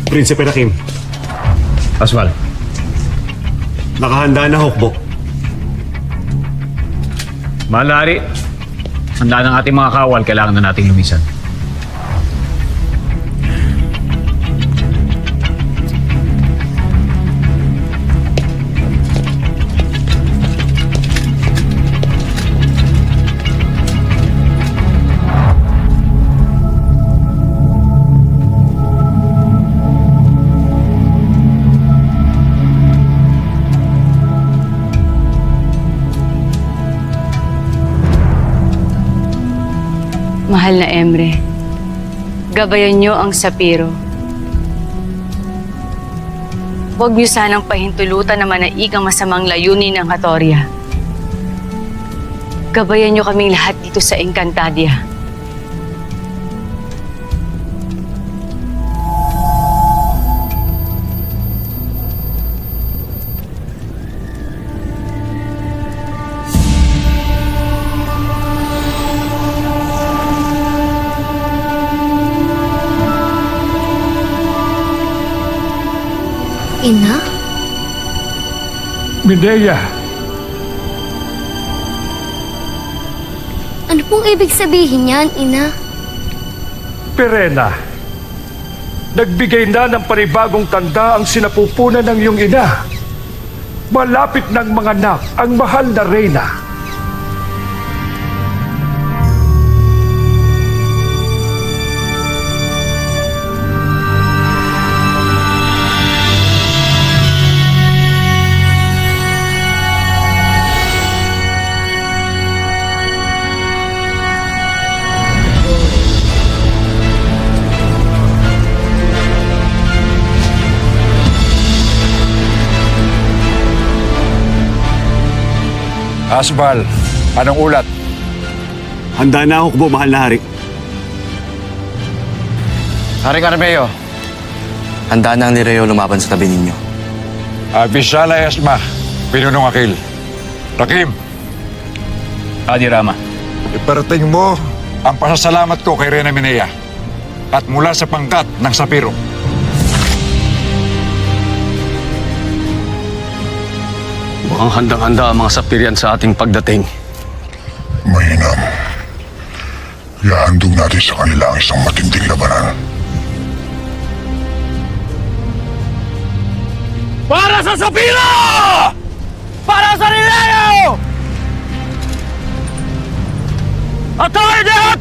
Prinsipe Rakim, Aswal. nakahanda na hukbo. Mahal handa ng ating mga kawal, kailangan na nating lumisan. Mahal na Emre, gabayan niyo ang Sapiro. Huwag niyo sanang pahintulutan na manaig ang masamang layunin ng Hatoria. Gabayan niyo kaming lahat dito sa Encantadia. Ina? Mineya, Ano pong ibig sabihin yan, Ina? Perena, nagbigay na ng panibagong tanda ang sinapupunan ng iyong ina. Malapit ng mga anak ang mahal na reyna. Asbal, anong ulat? Handa na hukbo, mahal na hari. Hari Carmeo, handa na ang Lireo lumaban sa tabi ninyo. Abisala Esma, Pinunong Akil. Rakim, Adi Rama. iparating mo ang pasasalamat ko kay Reyna Minea at mula sa pangkat ng Sapiro. Mukhang handang-handa ang mga Sapirian sa ating pagdating. Mainam. Ihahandog natin sa kanila ang isang matinding labanan. Para sa Sapiro! Para sa Lireo! Hatoria!